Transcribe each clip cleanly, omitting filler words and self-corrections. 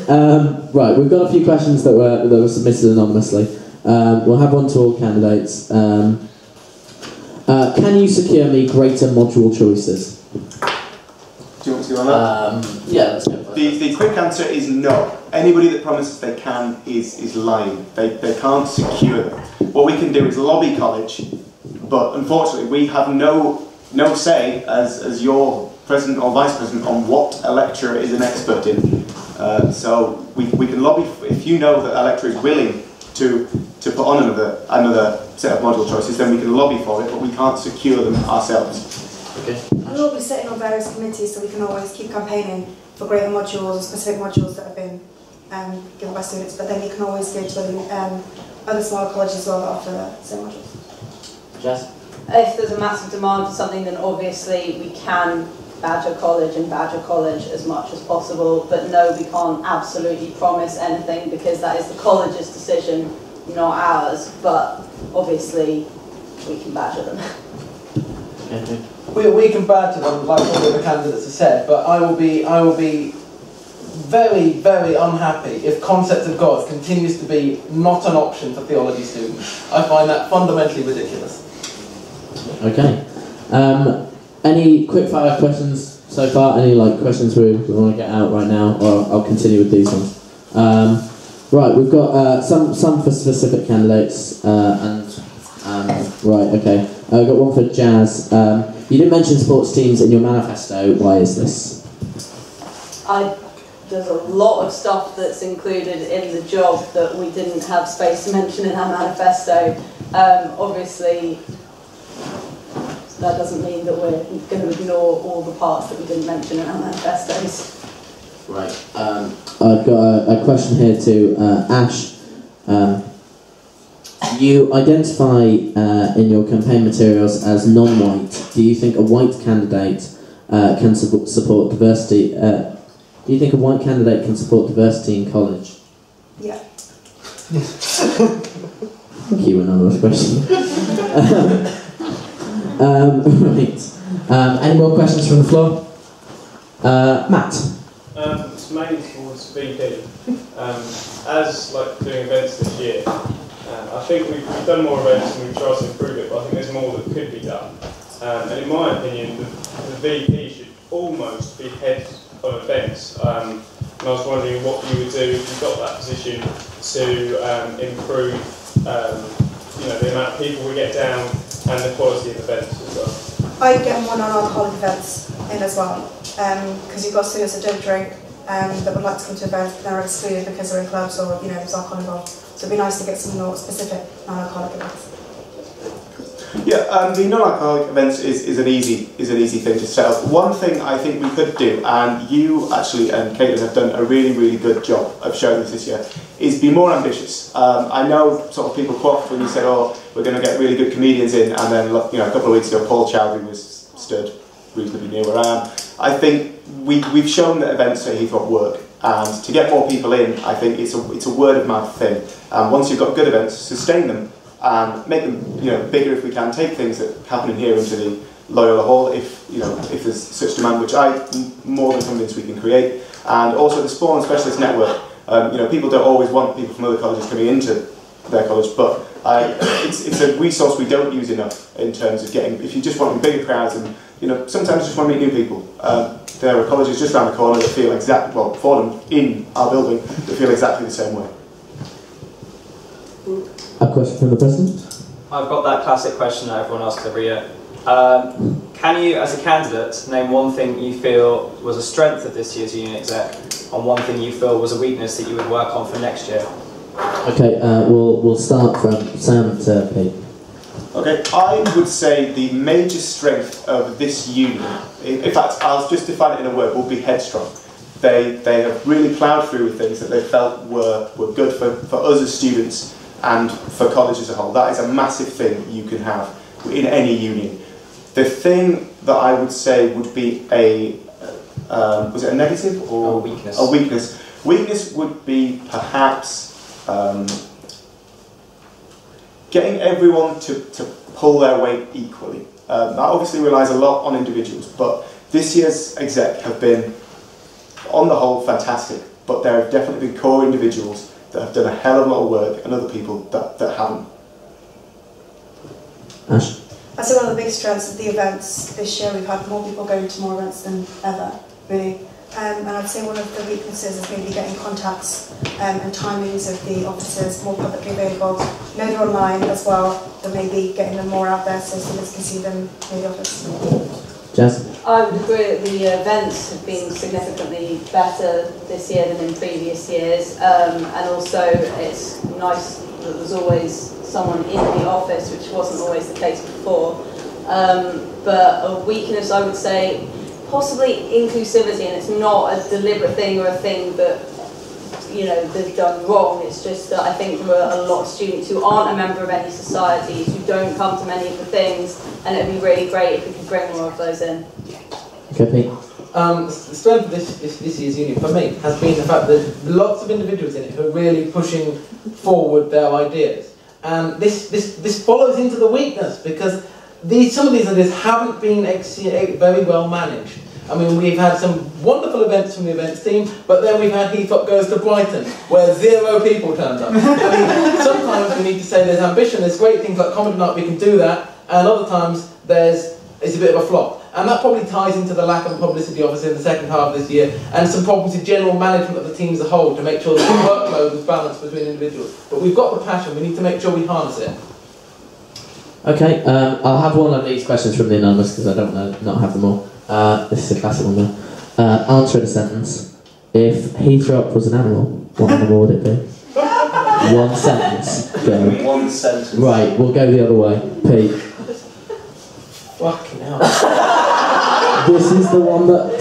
Right, we've got a few questions that were submitted anonymously. We'll have one to all candidates. Can you secure me greater module choices? Do you want to go on that? Yeah, let's go. The quick answer is no. Anybody that promises they can is lying. They can't secure them. What we can do is lobby college, but unfortunately we have no say as your president or vice president on what a lecturer is an expert in. So we can lobby if you know that a lecturer is willing to put on another set of module choices, then we can lobby for it, but we can't secure them ourselves. Okay. We'll be sitting on various committees, so we can always keep campaigning for greater modules or specific modules that have been given by students, but then you can always go to other smaller colleges as well that offer the same modules. Jess? If there's a massive demand for something, then obviously we can badger college as much as possible, but no, we can't absolutely promise anything because that is the college's decision, not ours, but obviously we can badger them. Okay. We can badger them, like all the other candidates have said, but I will be very, very unhappy if concept of God continues to be not an option for theology students. I find that fundamentally ridiculous. Okay. Any quick-fire questions so far? Any questions we want to get out right now, or I'll continue with these ones. Right, we've got some for specific candidates, right, okay. I've got one for Jazz. You didn't mention sports teams in your manifesto. Why is this? There's a lot of stuff that's included in the job that we didn't have space to mention in our manifesto. Obviously, that doesn't mean that we're going to ignore all the parts that we didn't mention in our manifestos. Right. I've got a question here to Ash. You identify in your campaign materials as non-white. Do you think a white candidate can support diversity? Do you think a white candidate can support diversity in college? Yeah. Thank you, anonymous question. Right. Any more questions from the floor? Matt? It's mainly towards VP. As doing events this year, I think we've done more events and we've tried to improve it, but I think there's more that could be done. And in my opinion, the VP should almost be head of events. And I was wondering what you would do if you got that position to improve the amount of people we get down and the quality of events as well. I get one non-alcoholic events in as well, because you've got students that don't drink that would like to come to events, but they're excluded because they're in clubs or there's alcohol involved. So it'd be nice to get some more specific non-alcoholic events. Yeah, the non-alcoholic events is an easy thing to set up. One thing I think we could do, and you actually and Caitlin have done a really, really good job of showing this year, is be more ambitious. I know sort of people quaffed when you said, "Oh, we're going to get really good comedians in," and then a couple of weeks ago, Paul Chowdhury stood reasonably near where I am. I think we've shown that events at Heythrop work, and to get more people in, I think it's a word of mouth thing. Once you've got good events, sustain them. And make them, bigger if we can. Take things that happen in here into the Loyola Hall, if there's such demand, which I'm more than convinced we can create. And also the Spawn and Specialist Network. People don't always want people from other colleges coming into their college, but it's a resource we don't use enough in terms of getting. If you just want bigger crowds, and sometimes you just want to meet new people. There are colleges just around the corner that feel for them in our building that feel exactly the same way. A question from the President? I've got that classic question that everyone asks every year. Can you, as a candidate, name one thing you feel was a strength of this year's Union Exec, and one thing you feel was a weakness that you would work on for next year? Okay, we'll start from Sam to Pete. Okay, I would say the major strength of this union, in fact, I'll just define it in a word, will be headstrong. They have really ploughed through with things that they felt were good for us as students and for college as a whole. That is a massive thing you can have in any union. The thing that I would say would be was it a negative or a weakness? A weakness. Weakness would be perhaps getting everyone to pull their weight equally. That obviously relies a lot on individuals, but this year's exec have been, on the whole, fantastic. but there have definitely been core individuals that have done a hell of a lot of work and other people that haven't. Ash? I'd say one of the big strengths of the events this year, we've had more people going to more events than ever, really. And I'd say one of the weaknesses is maybe getting contacts and timings of the officers more publicly available. Now they're online as well, but maybe getting them more out there so students can see them in the office. Jazz? I would agree that the events have been significantly better this year than in previous years, and also it's nice that there's always someone in the office, which wasn't always the case before. But a weakness, I would say, possibly inclusivity, and it's not a deliberate thing or a thing that, you know, they've done wrong. It's just that I think there are a lot of students who aren't a member of any societies, who don't come to many of the things, and it would be really great if we could bring more of those in. Okay, Pete? The strength of this year's union, for me, has been the fact that lots of individuals in it who are really pushing forward their ideas. And this follows into the weakness, because some of these ideas haven't been very well managed. I mean, we've had some wonderful events from the events team, but then we've had Heythrop Goes to Brighton, where 0 people turned up. I mean, sometimes we need to say there's ambition, there's great things like Comedy Night, we can do that, and other times it's a bit of a flop. And that probably ties into the lack of publicity, obviously, in the second half of this year, and some problems in general management of the team as a whole to make sure that the workload is balanced between individuals. But we've got the passion, we need to make sure we harness it. Okay, I'll have one of these questions from the anonymous because I don't not have them all. This is a classic one though. Answer in a sentence. If Heythrop was an animal, what animal would it be? One sentence. Go. One sentence. Right, we'll go the other way. Pete. Fucking hell. This is the one that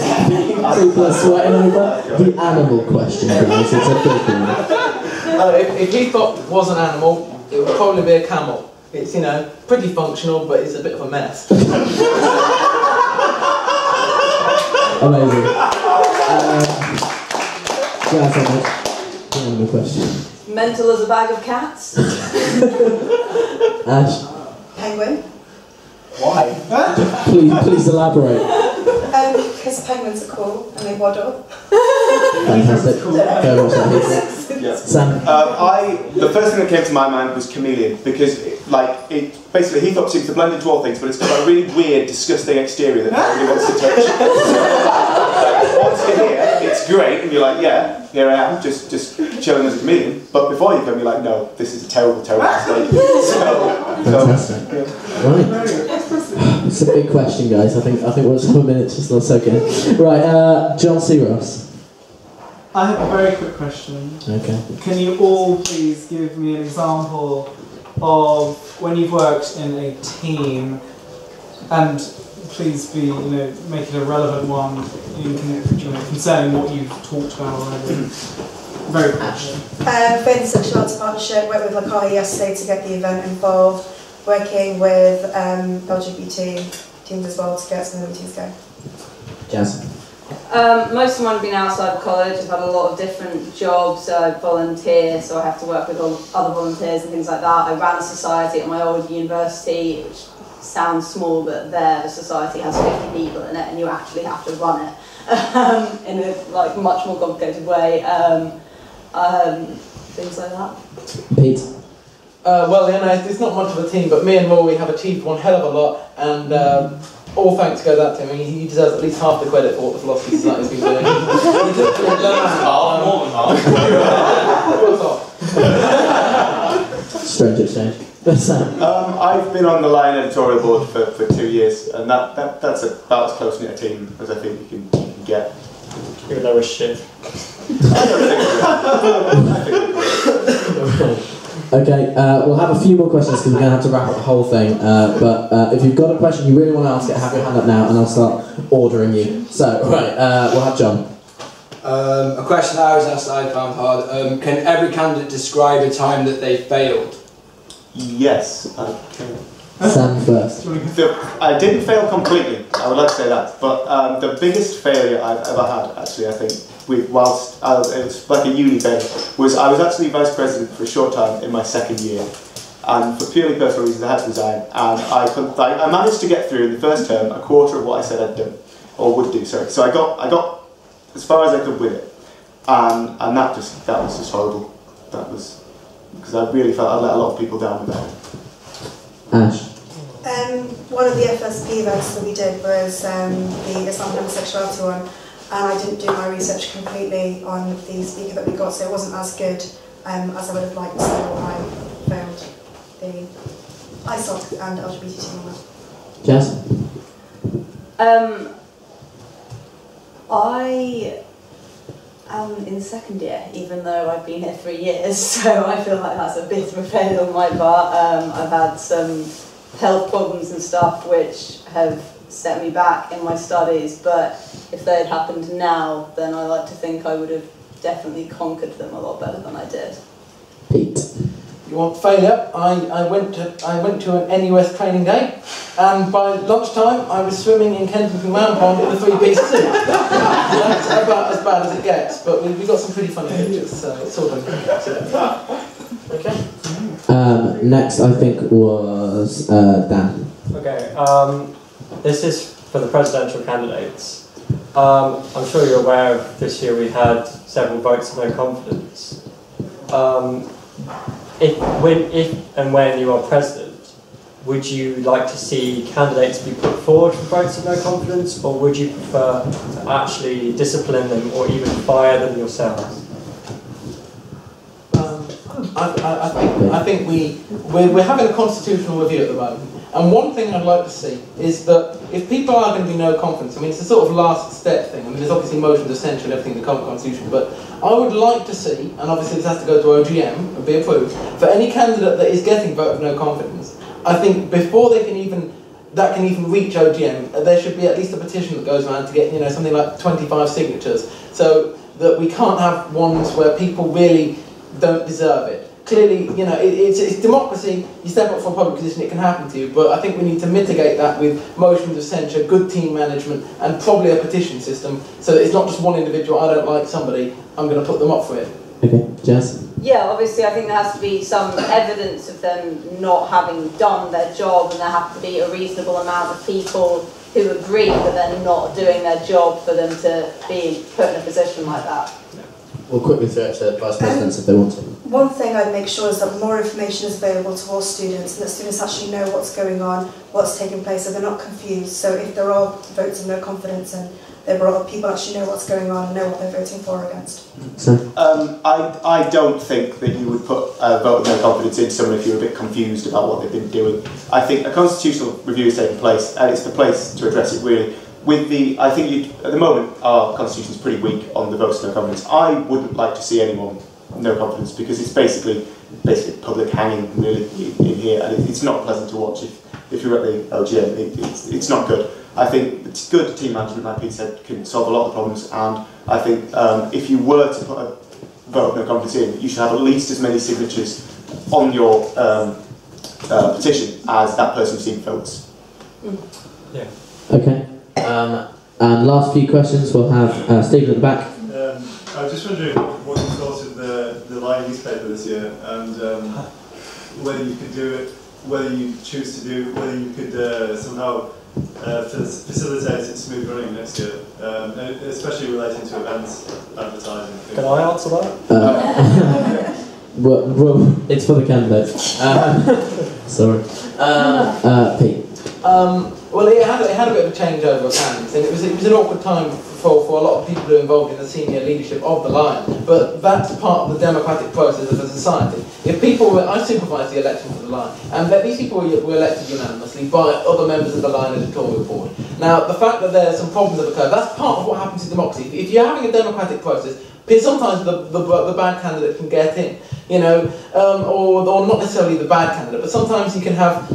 people are sweating over. The animal question, guys. It's a big one. If Heythrop was an animal, it would probably be a camel. It's, you know, pretty functional, but it's a bit of a mess. Amazing. Jazz, the animal question. Mental as a bag of cats. Ash. Penguin. Why? Please elaborate. Because penguins are cool and they waddle. Fantastic. Very much like Yeah. Sam? The first thing that came to my mind was chameleon, because basically Heythrop seems to blend into all things, but it's got a really weird, disgusting exterior that nobody wants to touch. Once you're here, it's great, and you're like, yeah, here I am, just chilling as a chameleon. But before you come, you're like, no, this is a terrible, terrible mistake. Fantastic. Right. It's a big question, guys. I think we'll just have a minute just to soak in. Right, John C. Ross. I have a very quick question. Okay. Can you all please give me an example of when you've worked in a team, and please be, make it a relevant one concerning what you've talked about already. Very quick. Faith and Sexual Arts Partnership, worked with Lakari yesterday to get the event involved, working with LGBT teams as well to get some of the meetings going. Jazz. Most of mine have been outside of college. I've had a lot of different jobs. I volunteer, so I have to work with other volunteers and things like that. I ran a society at my old university, which sounds small, but there the society has 50 people in it, and you actually have to run it in a much more complicated way. Things like that. Pete. It's not much of a team, but me and Rory have achieved one hell of a lot, and all thanks goes out to him. I mean, he deserves at least half the credit for what the Philosophy Society has been doing. More than half. Strange exchange. I've been on the Lion editorial board for 2 years, and that's about as close knit a team as I think you can get. Even though we're shit. I don't think we're Okay, we'll have a few more questions because we're going to have to wrap up the whole thing. But if you've got a question you really want to ask it, have your hand up now and I'll start ordering you. So, right, we'll have John. A question I was asked I found hard. Can every candidate describe a time that they failed? Yes, I can. Sam first. I didn't fail completely, I would like to say that, but the biggest failure I've ever had, actually, I think, it was like a uni thing, was I was actually vice president for a short time in my second year, and for purely personal reasons I had to resign, and I managed to get through in the first term a quarter of what I said I'd done, or would do, sorry. So I got as far as I could with it. and that was just horrible. That was because I really felt I let a lot of people down with that. Ash. One of the FSP events that we did was the Islam and homosexuality one, and I didn't do my research completely on the speaker that we got, so it wasn't as good as I would have liked, so I failed the ISOC and LGBT one. Jazz? I am in second year, even though I've been here 3 years, so I feel like that's a bit of a fail on my part. I've had some health problems and stuff which have set me back in my studies, but if they had happened now, then I like to think I would have definitely conquered them a lot better than I did. Pete. You want failure? I went to an NUS training day, and by lunchtime I was swimming in Kensington Mountain Pond in a 3-piece suit. That's about as bad as it gets, but we got some pretty funny pictures, so it's all good. Okay. Next, I think, was Dan. Okay, this is for the presidential candidates. I'm sure you're aware of this year we had several votes of no confidence. If and when you are president, would you like to see candidates be put forward for votes of no confidence, or would you prefer to actually discipline them or even fire them yourselves? I think we're having a constitutional review at the moment, and one thing I'd like to see is that if people are going to be no confidence, I mean it's a sort of last step thing. I mean there's obviously motions of censure and everything in the constitution, but I would like to see, and obviously this has to go to OGM and be approved, for any candidate that is getting vote of no confidence, I think before that can even reach OGM, there should be at least a petition that goes around to get something like 25 signatures, so that we can't have ones where people really don't deserve it. Clearly, it's democracy. You step up for a public position, it can happen to you. But I think we need to mitigate that with motions of censure, good team management, and probably a petition system, so that it's not just one individual. I don't like somebody, I'm going to put them up for it. Okay, Jazz? Yeah, obviously I think there has to be some evidence of them not having done their job, and there have to be a reasonable amount of people who agree that they're not doing their job for them to be put in a position like that. We'll quickly throw it to Vice Presidents if they want to. One thing I'd make sure is that more information is available to all students, and that students actually know what's going on, what's taking place, so they're not confused. So if there are votes of no confidence and people actually know what's going on and know what they're voting for or against. I don't think that you would put a vote of no confidence into someone if you're a bit confused about what they've been doing. I think a constitutional review is taking place, and it's the place to address it really. I think at the moment our constitution is pretty weak on the votes of no confidence. I wouldn't like to see anyone no confidence because it's basically public hanging really in here, and it's not pleasant to watch if you're at the OGM. It's not good. I think it's good team management, like Pete said, can solve a lot of the problems, and I think if you were to put a vote of no confidence in, you should have at least as many signatures on your petition as that person received votes. Yeah. Okay. And last few questions we'll have Stephen at the back. I was just wondering what you thought of the Lion newspaper this year, and whether you could do it, whether you choose to do, whether you could somehow facilitate its smooth running next year, especially relating to events, advertising. Can I answer that? Well, it's for the candidates. Sorry. Pete. Well, it had a bit of a changeover of hands, and it was an awkward time for a lot of people who are involved in the senior leadership of the Lion, but that's part of the democratic process of a society. If people I supervised the election for the Lion, and these people were elected unanimously by other members of the Lion editorial board. Now, the fact that there are some problems that occur, that's part of what happens in democracy. If you're having a democratic process, sometimes the bad candidate can get in, or not necessarily the bad candidate, but sometimes you can have.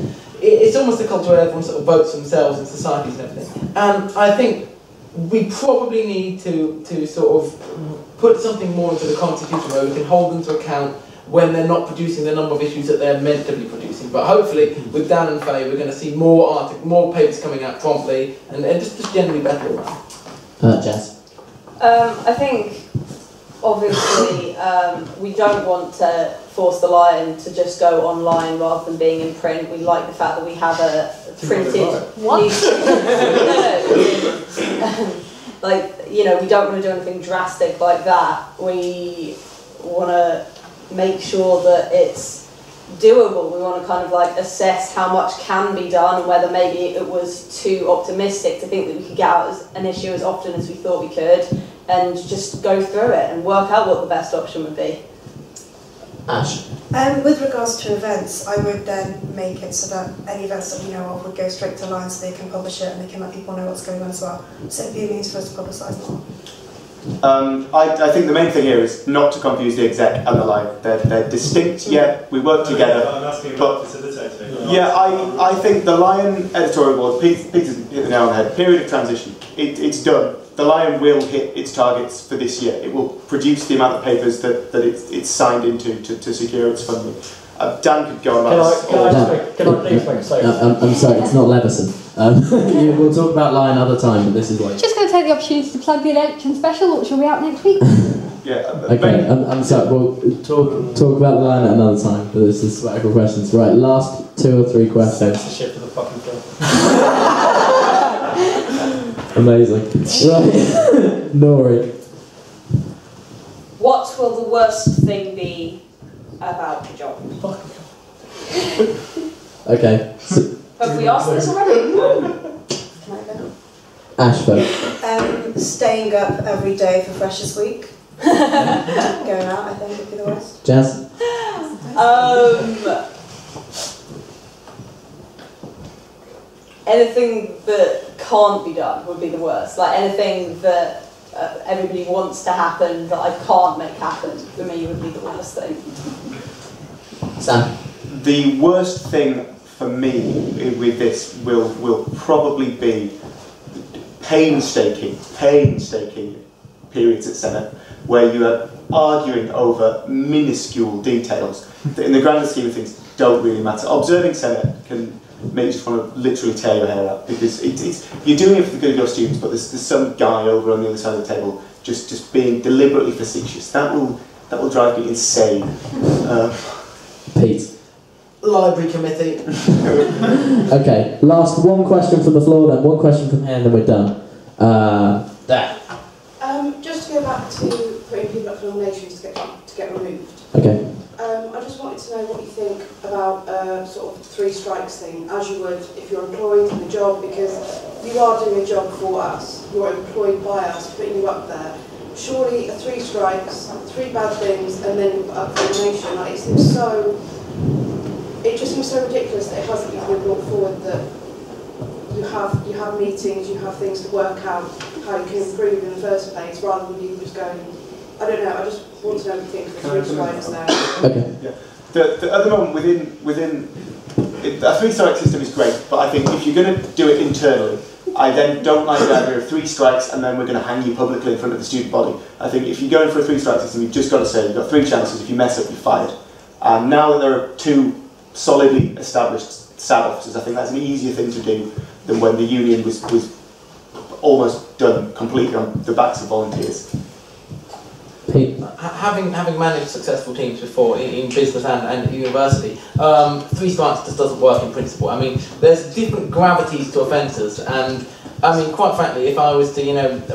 It's almost a culture where everyone sort of votes themselves in societies and everything. And I think we probably need to sort of put something more into the constitution where we can hold them to account when they're not producing the number of issues that they're meant to be producing. But hopefully, with Dan and Faye, we're going to see more papers coming out promptly, and just generally better around. Jazz. I think, obviously, we don't want to force the Lion to just go online rather than being in print. We like the fact that we have a printed newspaper. like, you know, we don't want to do anything drastic like that. We want to make sure that it's doable. We want to kind of like assess how much can be done and whether maybe it was too optimistic to think that we could get out as an issue as often as we thought we could, and just go through it and work out what the best option would be. Ash? With regards to events, I would then make it so that any events that we know of would go straight to Lion so they can publish it and they can let people know what's going on as well. So it'd be a means for us to publicise more. I think the main thing here is not to confuse the exec and the Lion. They're distinct, yeah, we work together. I'm asking about facilitating. Yeah, I think the Lion editorial board, Peter's hit the nail on the head, period of transition, it's done. The Lion will hit its targets for this year. It will produce the amount of papers that it's signed into to secure its funding. Dan could go on about Can I please make a statement? I'm sorry, it's not Leveson. We'll talk about Lion another time, but this is like... Just going to take the opportunity to plug the election special, which will be out next week. Yeah. Okay, I'm sorry, we'll talk about the Lion at another time, but this is political questions. Right, last 2 or 3 questions. Censorship for the fucking film. Amazing. Right, Nori. What will the worst thing be about the job? Okay. Have we asked this already? Ash vote. Staying up every day for Freshers Week. Going out, I think, would be the worst. Jazz? Anything that can't be done would be the worst. Like anything that everybody wants to happen that I can't make happen, for me would be the worst thing. Sam? The worst thing for me with this will probably be painstaking periods at Senate where you are arguing over minuscule details that in the grander scheme of things don't really matter. Observing Senate can make you just want to literally tear your hair out because you're doing it for the good of your students, but there's some guy over on the other side of the table just being deliberately facetious. That will drive me insane. Pete? Library committee. Okay, last one question from the floor, then one question from here, and then we're done. There. Just to go back to putting people up for nominations to get removed. Okay. I just wanted to know what you think about sort of 3 strikes thing, as you would if you're employed in a job, because you are doing a job for us, you're employed by us, putting you up there. Surely 3 strikes, 3 bad things, and then up for nomination, like, it just seems so ridiculous that it hasn't even been brought forward that you have meetings, you have things to work out how you can improve in the first place, rather than people just going, I don't know, I just want to know what you think of the 3 strikes there. Okay. Yeah. At the moment, within a 3-strike system is great, but I think if you're going to do it internally, I then don't like the idea of 3 strikes and then we're going to hang you publicly in front of the student body. I think if you're going for a 3-strike system, you've just got to say you've got 3 chances. If you mess up, you're fired. And now that there are 2 solidly established SAD officers, I think that's an easier thing to do than when the union was almost done completely on the backs of volunteers. Pete? Having managed successful teams before in business and university, 3 strikes just doesn't work in principle. I mean, there's different gravities to offences, and I mean, quite frankly, if I was to,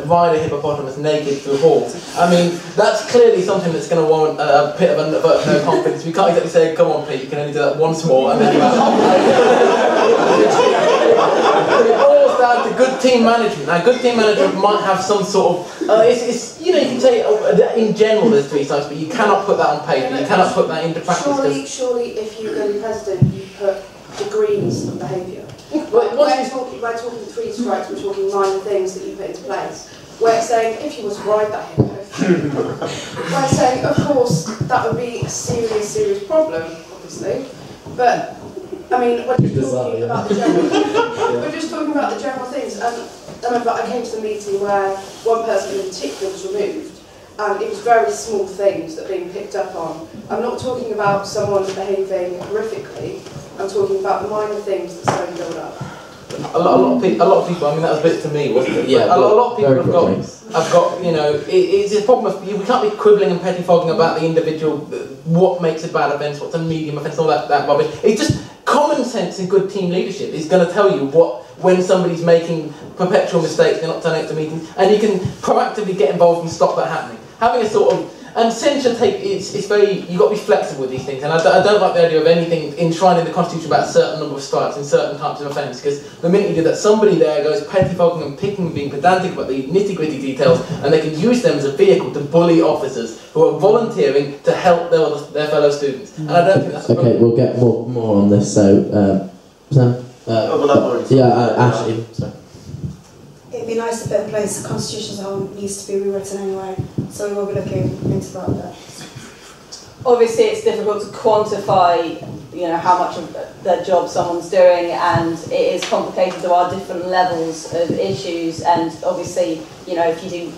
ride a hippopotamus naked through halls, I mean, that's clearly something that's going to warrant a bit of a vote of no confidence. We can't exactly say, come on, Pete, you can only do that once more, and then you're out. It boils down to good team management. Now, good team management might have some sort of, you can say in general there's 3 strikes, but you cannot put that on paper. You cannot put that into practice. Surely, if you're going to be president, you put degrees of behaviour. We're talking 3 strikes, we're talking minor things that you put into place. We're saying, if you were to ride that hippo, we're saying, of course, that would be a serious problem, obviously. But, I mean, we're just talking about the general, we're just talking about the general things. And I remember I came to the meeting where one person in particular was removed, and it was very small things that were being picked up on. I'm not talking about someone behaving horrifically. I'm talking about the minor things that slowly build up. A lot of people. I mean, that was a bit to me, wasn't it? Yeah. A lot of people have got. It's a problem. We can't be quibbling and pettifogging about the individual. What makes a bad offence? What's a medium offence? All that rubbish. It's just common sense and good team leadership is going to tell you when somebody's making perpetual mistakes, they're not turning up to meetings, and you can proactively get involved and stop that happening. Having a sort of, and sin should take, it's very, you've got to be flexible with these things, and I don't like the idea of anything enshrined in the Constitution about a certain number of strikes in certain types of offence, because the minute you do that, somebody there goes pettifogging and picking and being pedantic about the nitty-gritty details, and they can use them as a vehicle to bully officers who are volunteering to help their fellow students. And I don't think that's okay, we'll get more on this, so, Sam? Ashley. It'd be nice to put in place the Constitution as a whole needs to be rewritten anyway, so we will be looking into that a bit. Obviously, it's difficult to quantify, how much of the job someone's doing, and it is complicated. There are different levels of issues, and obviously, if you do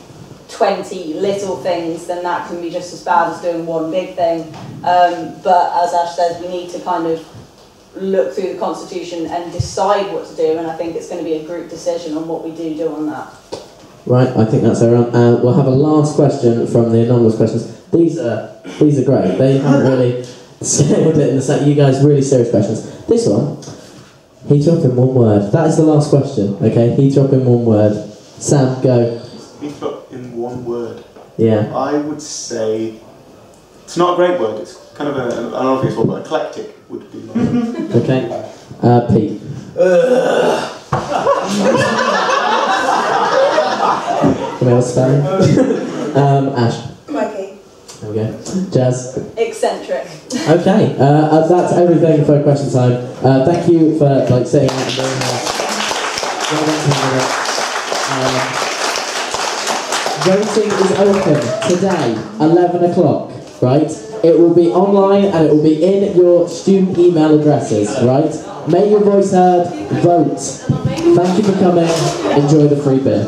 20 little things, then that can be just as bad as doing one big thing. But as Ash says, we need to kind of look through the Constitution and decide what to do, and I think it's going to be a group decision on what we do on that. Right, I think that's everyone. We'll have a last question from the anonymous questions. These are great. They haven't really scaled it in the set. You guys, really serious questions. This one, Heythrop in one word. That is the last question. Okay, Heythrop in one word. Sam, go. Heythrop in one word. Yeah. I would say it's not a great word. It's kind of an obvious one, but eclectic would be my word. Okay. Pete. Can we have a spelling? Ash. Mikey. There we go. Jazz. Eccentric. Okay, that's everything for question time. Thank you for sitting out and doing that. Voting is open today, 11 o'clock, right? It will be online and it will be in your student email addresses, right? Make your voice heard, vote. Thank you for coming, enjoy the free beer.